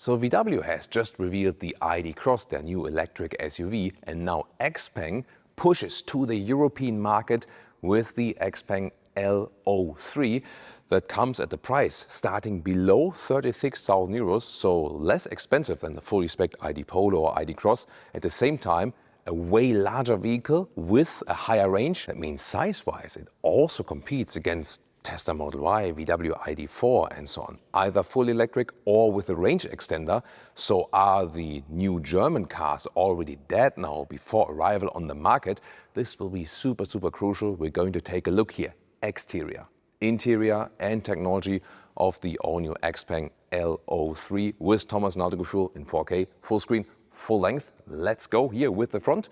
So VW has just revealed the ID Cross, their new electric SUV, and now Xpeng pushes to the European market with the Xpeng L03 that comes at a price starting below 36,000 euros, so less expensive than the fully spec ID Polo or ID Cross. At the same time, a way larger vehicle with a higher range. That means size-wise, it also competes against Tesla Model Y, VW ID4 and so on, either fully electric or with a range extender. So are the new German cars already dead now before arrival on the market? This will be super crucial. We're going to take a look here. Exterior, interior and technology of the all-new Xpeng L03 with Thomas Nautical Fuel in 4K, full screen, full length. Let's go here with the front.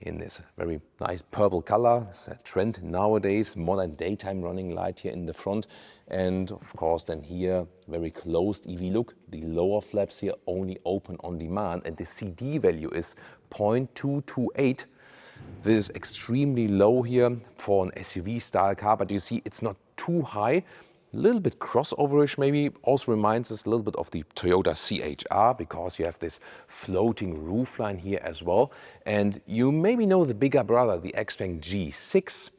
In this very nice purple color. It's a trend nowadays, modern daytime running light here in the front. And of course then here, very closed EV look. The lower flaps here only open on demand and the CD value is 0.228. This is extremely low here for an SUV style car, but you see it's not too high. A little bit crossoverish maybe, also reminds us a little bit of the Toyota CHR because you have this floating roofline here as well. And you maybe know the bigger brother, the Xpeng G6.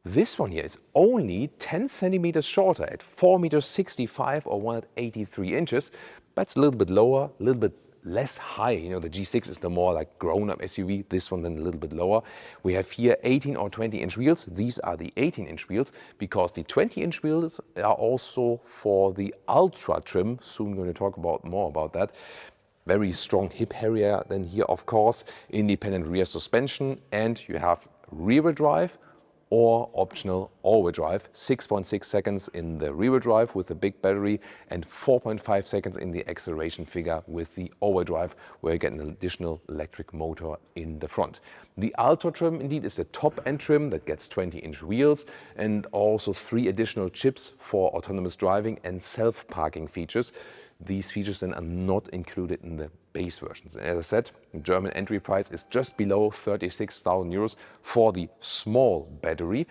This one here is only 10 centimeters shorter at 4.65 meters or 183 inches. That's a little bit lower, a little bit less high. You know, the G6 is the more like grown-up SUV, this one then a little bit lower. We have here 18 or 20-inch wheels. These are the 18-inch wheels because the 20-inch wheels are also for the Ultra trim. Soon going to talk more about that. Very strong hip area then here, of course, independent rear suspension, and you have rear-wheel drive or optional all-wheel drive, 6.6 seconds in the rear-wheel drive with the big battery and 4.5 seconds in the acceleration figure with the all-wheel drive, where you get an additional electric motor in the front. The Ultra trim indeed is the top-end trim that gets 20-inch wheels and also 3 additional chips for autonomous driving and self-parking features. These features then are not included in the base versions. As I said, the German entry price is just below 36,000 euros for the small battery.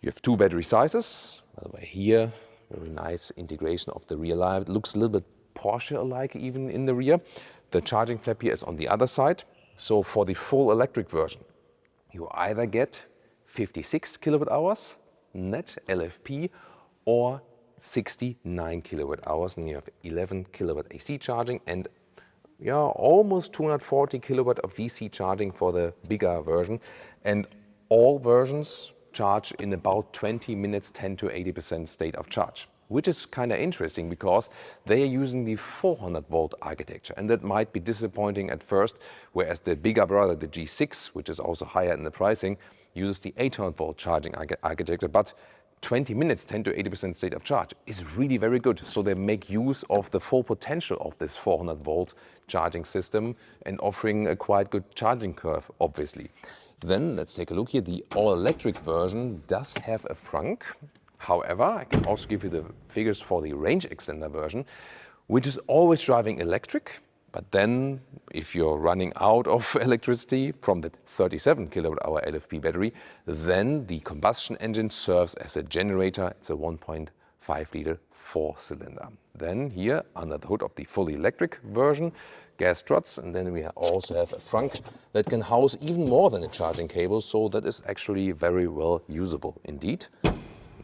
You have 2 battery sizes. By the way, here, very nice integration of the rear light. It looks a little bit Porsche-alike even in the rear. The charging flap here is on the other side. So for the full electric version, you either get 56 kilowatt hours net LFP or 69 kilowatt hours, and you have 11 kilowatt AC charging and almost 240 kilowatt of DC charging for the bigger version. And all versions charge in about 20 minutes, 10 to 80% state of charge, which is kind of interesting because they are using the 400 volt architecture, and that might be disappointing at first, whereas the bigger brother, the G6, which is also higher in the pricing, uses the 800 volt charging architecture. But 20 minutes, 10 to 80% state of charge is really very good. So they make use of the full potential of this 400 volt charging system and offering a quite good charging curve, obviously. Then let's take a look here. The all-electric version does have a frunk. However, I can also give you the figures for the range extender version, which is always driving electric. But then if you're running out of electricity from the 37 kilowatt hour LFP battery, then the combustion engine serves as a generator. It's a 1.5 liter 4-cylinder. Then here under the hood of the fully electric version, gas struts, and then we also have a frunk that can house even more than a charging cable. So that is actually very well usable indeed.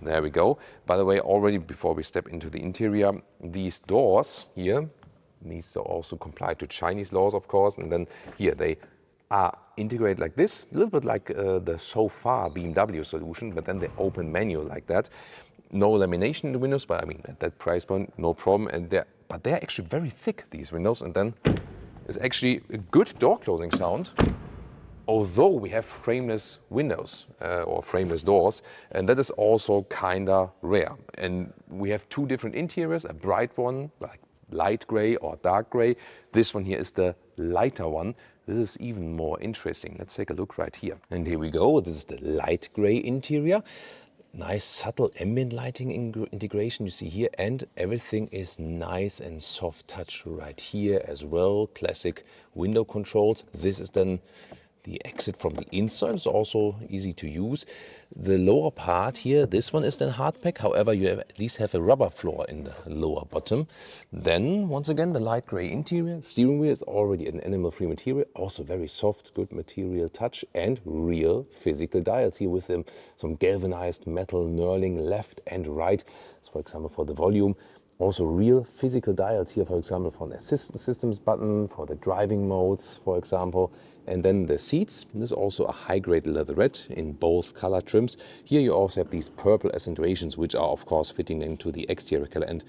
There we go. By the way, already before we step into the interior, these doors here needs to also comply to Chinese laws, of course. And then here they are integrated like this, a little bit like the so far BMW solution, but then they open manual like that. No lamination in the windows, but I mean, at that price point, no problem. And but they're actually very thick, these windows. And then it's actually a good door closing sound, although we have frameless windows or frameless doors, and that is also kinda rare. And we have 2 different interiors, a bright one, like light gray or dark gray. This one here is the lighter one. This is even more interesting. Let's take a look right here. And here we go. This is the light gray interior. Nice subtle ambient lighting integration you see here, and everything is nice and soft touch right here as well. Classic window controls. This is then The exit from the inside is also easy to use. The lower part here, this one is then hardpack. However, you at least have a rubber floor in the lower bottom. Then, once again, the light gray interior. Steering wheel is already an animal-free material. Also very soft, good material touch and real physical dials here with some galvanized metal knurling left and right. So, for example, for the volume. Also real physical dials here, for example, for the assistance systems button, for the driving modes, for example. And then the seats, this is also a high-grade leatherette in both color trims. Here you also have these purple accentuations, which are of course fitting into the exterior color, and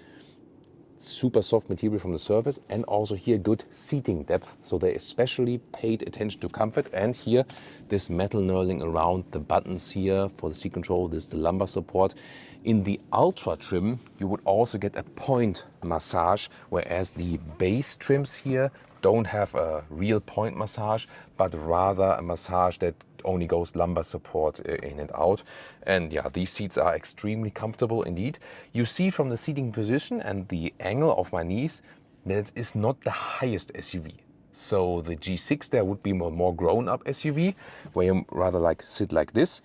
super soft material from the surface, and also here good seating depth. So they especially paid attention to comfort. And here this metal knurling around the buttons here for the seat control, this is the lumbar support. In the Ultra trim, you would also get a point massage, whereas the base trims here don't have a real point massage, but rather a massage that only goes lumbar support in and out. And yeah, these seats are extremely comfortable indeed. You see from the seating position and the angle of my knees that it is not the highest SUV. So the G6 there would be more grown-up SUV, where you rather like sit like this.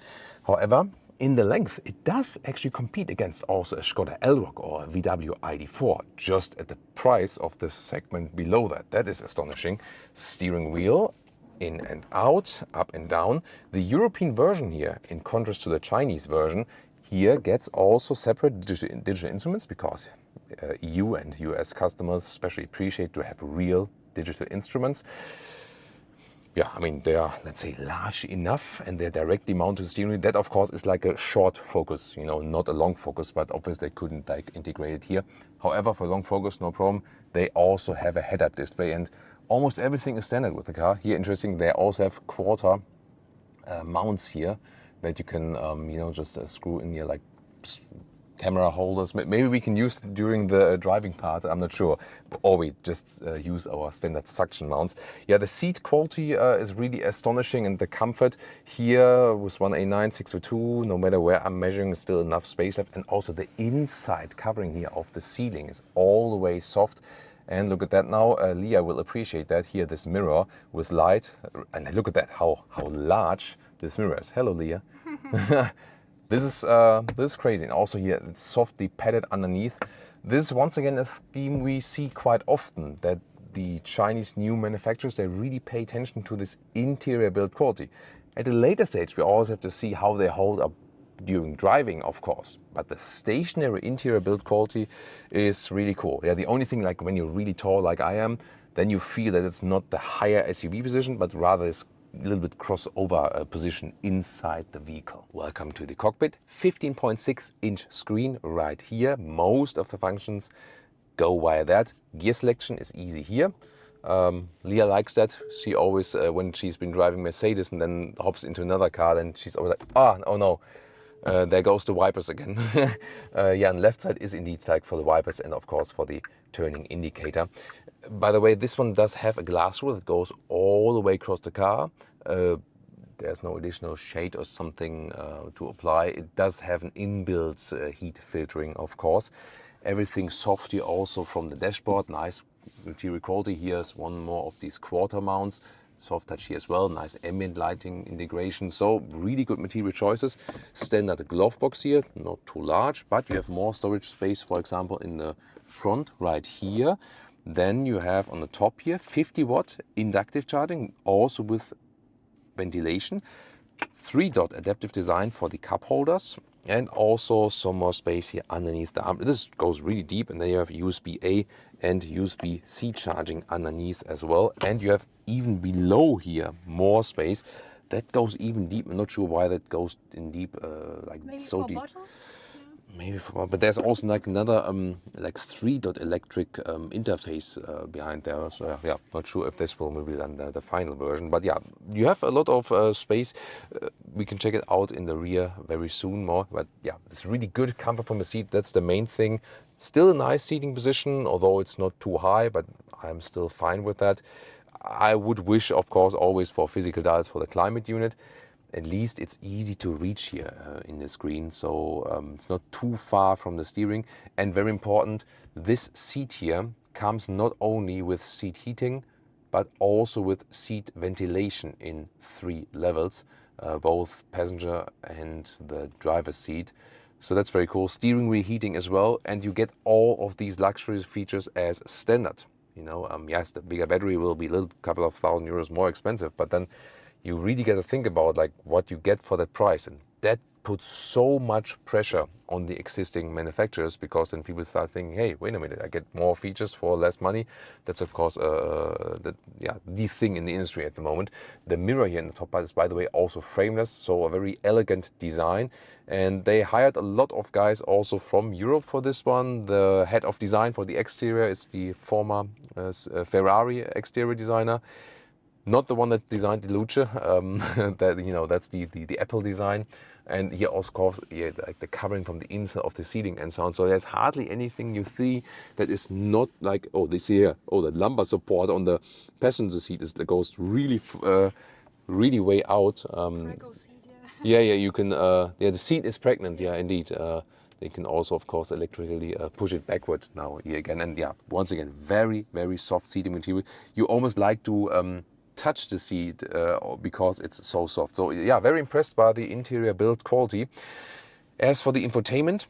However, in the length, it does actually compete against also a Skoda Elroq or a VW ID4, just at the price of the segment below that. That is astonishing. Steering wheel, in and out, up and down. The European version here, in contrast to the Chinese version, here gets also separate digital instruments, because EU and US customers especially appreciate to have real digital instruments. Yeah, I mean, they are, let's say, large enough and they're directly mounted to the steering wheel. That, of course, is like a short focus, you know, not a long focus, but obviously they couldn't like integrate it here. However, for long focus, no problem. They also have a head-up display, and almost everything is standard with the car. Here, interesting, they also have quarter mounts here that you can, you know, just screw in here like camera holders. Maybe we can use it during the driving part, I'm not sure. Or we just use our standard suction mounts. Yeah, the seat quality is really astonishing, and the comfort here with 189, 602, no matter where I'm measuring, is still enough space left. And also the inside covering here of the ceiling is all the way soft. And look at that now, Leah will appreciate that. Here, this mirror with light, and look at that, how large this mirror is. Hello, Leah. This is crazy. And also here, it's softly padded underneath. This is once again a theme we see quite often, that the Chinese new manufacturers, they really pay attention to this interior build quality. At a later stage, we always have to see how they hold up during driving, of course. But the stationary interior build quality is really cool. Yeah, the only thing, like when you're really tall like I am, then you feel that it's not the higher SUV position, but rather it's a little bit crossover position inside the vehicle. Welcome to the cockpit. 15.6-inch screen right here. Most of the functions go via that. Gear selection is easy here. Leah likes that. She always, when she's been driving Mercedes and then hops into another car, then she's always like, oh no, there goes the wipers again. Yeah, and left side is indeed like for the wipers and of course for the turning indicator. By the way, this one does have a glass rule that goes all the way across the car. There's no additional shade or something to apply. It does have an inbuilt heat filtering, of course. Everything soft here also from the dashboard. Nice material quality. Here's one more of these quarter mounts. Soft touch here as well. Nice ambient lighting integration. So really good material choices. Standard glove box here, not too large, but you have more storage space, for example, in the front right here. Then you have on the top here 50-watt inductive charging, also with ventilation. 3-dot adaptive design for the cup holders, and also some more space here underneath the arm. This goes really deep, and then you have USB-A and USB-C charging underneath as well. And you have even below here more space that goes even deep. I'm not sure why that goes in deep, like maybe so deep. Bottles? Maybe for, but there's also like another like 3-dot electric interface behind there. So yeah, not sure if this will maybe then the final version. But yeah, you have a lot of space. We can check it out in the rear very soon more. But yeah, it's really good comfort from the seat. That's the main thing. Still a nice seating position, although it's not too high, but I'm still fine with that. I would wish, of course, always for physical dials for the climate unit. At least it's easy to reach here in the screen, so it's not too far from the steering. And very important, this seat here comes not only with seat heating, but also with seat ventilation in 3 levels, both passenger and the driver's seat. So that's very cool. Steering wheel heating as well, and you get all of these luxury features as standard. You know, yes, the bigger battery will be a little couple of €1,000 more expensive, but then you really got to think about like what you get for that price, and that puts so much pressure on the existing manufacturers, because then people start thinking, hey, wait a minute, I get more features for less money. That's of course the thing in the industry at the moment. The mirror here in the top part is, by the way, also frameless, so a very elegant design. And they hired a lot of guys also from Europe for this one. The head of design for the exterior is the former Ferrari exterior designer. Not the one that designed the Luce, that's the Apple design. And here also, of course, like the covering from the inside of the seating and so on. So there's hardly anything you see that is not like, oh, this here, oh, the lumbar support on the passenger seat goes really, really way out. Yeah, you can. The seat is pregnant. Yeah, indeed. They can also, of course, electrically push it backward now here again. And yeah, once again, very, very soft seating material. You almost like to touch the seat because it's so soft. So yeah, very impressed by the interior build quality. As for the infotainment,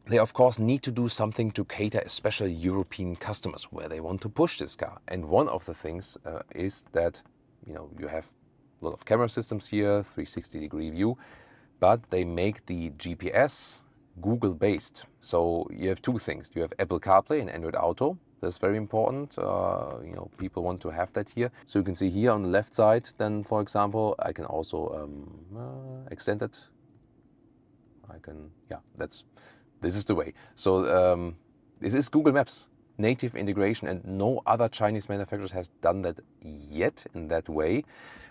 they of course need to do something to cater especially European customers where they want to push this car. And one of the things is that you have a lot of camera systems here, 360-degree view, but they make the GPS Google based. So you have 2 things. You have Apple CarPlay and Android Auto. That's very important. People want to have that here. So you can see here on the left side, then, for example, I can also extend it. This is the way. So this is Google Maps, native integration, and no other Chinese manufacturers has done that yet in that way.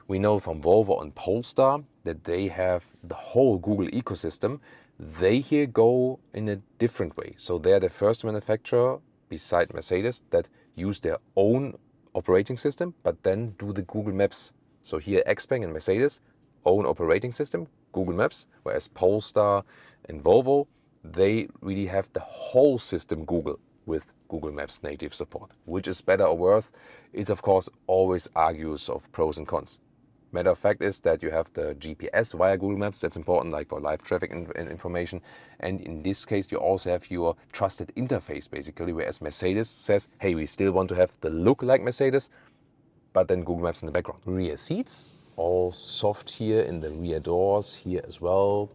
We know from Volvo and Polestar that they have the whole Google ecosystem. They here go in a different way. So they're the first manufacturer beside Mercedes that use their own operating system, but then do the Google Maps. So here Xpeng and Mercedes, own operating system, Google Maps, whereas Polestar and Volvo, they really have the whole system Google with Google Maps native support. Which is better or worse? It of course always argues of pros and cons. Matter of fact is that you have the GPS via Google Maps. That's important, like for live traffic information. And in this case, you also have your trusted interface, basically, whereas Mercedes says, hey, we still want to have the look like Mercedes, but then Google Maps in the background. Rear seats, all soft here in the rear doors, here as well.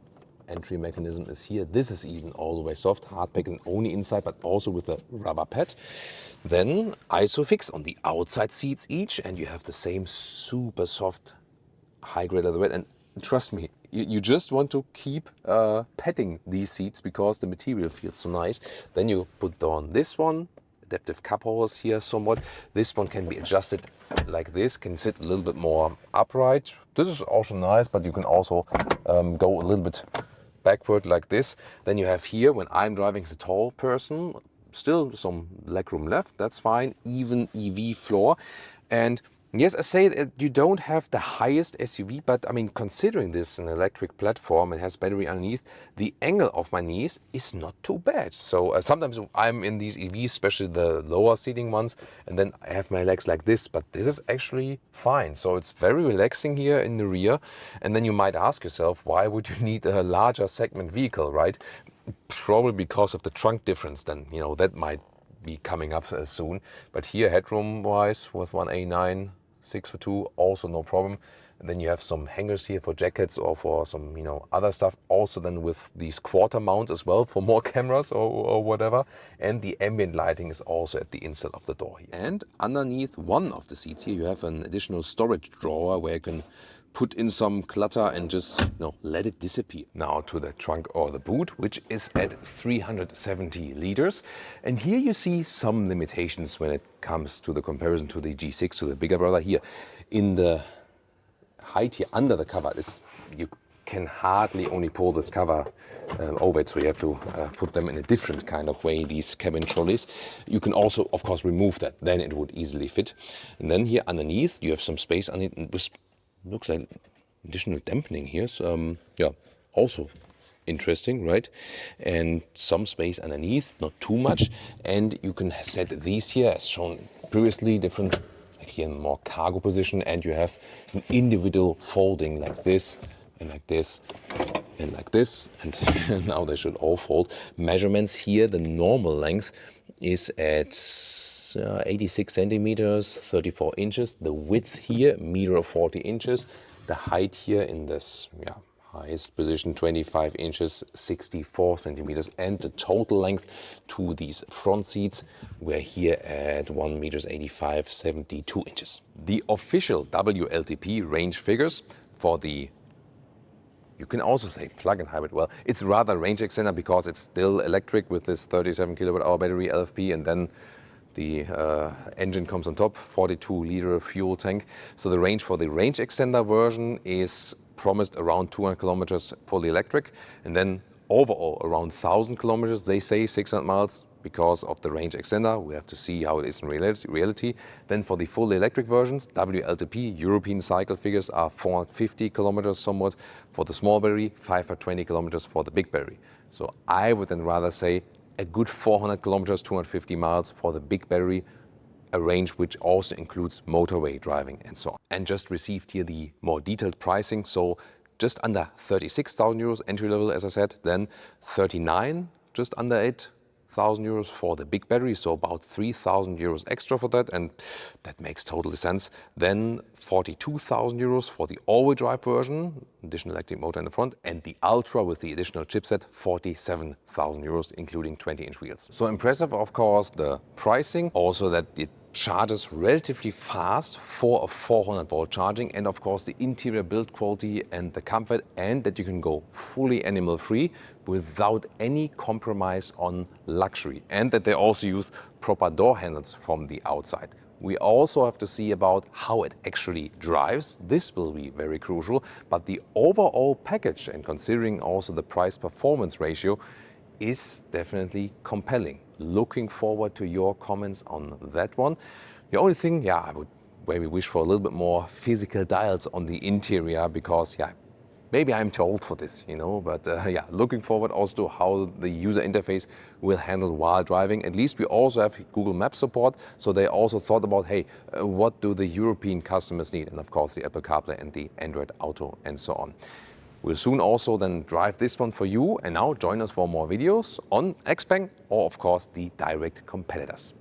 Entry mechanism is here. This is even all the way soft, hard packing only inside, but also with a rubber pad. Then Isofix on the outside seats each, and you have the same super soft high-grade leather. And trust me, you just want to keep petting these seats because the material feels so nice. Then you put on this one, adaptive cup holders here somewhat. This one can be adjusted like this, can sit a little bit more upright. This is also nice, but you can also go a little bit backward like this. Then you have here, when I'm driving as a tall person, still some legroom left, that's fine, even EV floor. And yes, I say that you don't have the highest SUV, but I mean, considering this an electric platform and has battery underneath, the angle of my knees is not too bad. So sometimes I'm in these EVs, especially the lower seating ones, and then I have my legs like this, but this is actually fine. So it's very relaxing here in the rear. And then you might ask yourself, why would you need a larger segment vehicle, right? Probably because of the trunk difference. Then, that might be coming up soon. But here, headroom wise, with 1A9, 6 for 2, also no problem. And then you have some hangers here for jackets or for some other stuff. Also then with these quarter mounts as well for more cameras or whatever. And the ambient lighting is also at the inside of the door here. And underneath one of the seats here you have an additional storage drawer where you can put in some clutter and just let it disappear. Now to the trunk or the boot, which is at 370 liters. And here you see some limitations when it comes to the comparison to the G6, to the bigger brother here. In the height here under the cover, you can hardly only pull this cover over it, so you have to put them in a different kind of way, these cabin trolleys. You can also, of course, remove that, then it would easily fit. And then here underneath, you have some space underneath. This looks like additional dampening here. So, also interesting, right? And some space underneath, not too much. And you can set these here, as shown previously, different like here in more cargo position, and you have an individual folding like this and like this and like this, and now they should all fold. Measurements here, the normal length is at 86 centimeters, 34 inches. The width here, 1.40 meters. The height here in this highest position, 25 inches, 64 centimeters. And the total length to these front seats, we're here at 1 meters 85, 72 inches. The official WLTP range figures for the, you can also say plug-in hybrid. Well, it's rather range extender because it's still electric with this 37 kilowatt-hour battery LFP, and then the engine comes on top, 42-liter fuel tank. So the range for the range extender version is promised around 200 kilometers fully electric, and then overall around 1,000 kilometers. They say 600 miles because of the range extender. We have to see how it is in reality. Then for the fully electric versions, WLTP European cycle figures are 450 kilometers somewhat for the small battery, 520 kilometers for the big battery. So I would then rather say a good 400 kilometers, 250 miles for the big battery, a range which also includes motorway driving and so on. And just received here the more detailed pricing. So just under 36,000 euros entry level, as I said, then 39, just under 8,000 euros for the big battery, so about 3,000 euros extra for that, and that makes total sense. Then 42,000 euros for the all-wheel drive version, additional electric motor in the front, and the Ultra with the additional chipset, 47,000 euros, including 20-inch wheels. So impressive, of course, the pricing, also that it charges relatively fast for a 400-volt charging, and of course the interior build quality and the comfort, and that you can go fully animal-free without any compromise on luxury, and that they also use proper door handles from the outside. We also have to see about how it actually drives. This will be very crucial, but the overall package, and considering also the price-performance ratio, is definitely compelling. Looking forward to your comments on that one. The only thing, I would maybe wish for a little bit more physical dials on the interior, because maybe I'm too old for this, but looking forward also to how the user interface will handle while driving. At least we also have Google Maps support, so they also thought about, hey, what do the European customers need? And of course the Apple CarPlay and the Android Auto and so on. We'll soon also then drive this one for you, and now join us for more videos on Xpeng or of course the direct competitors.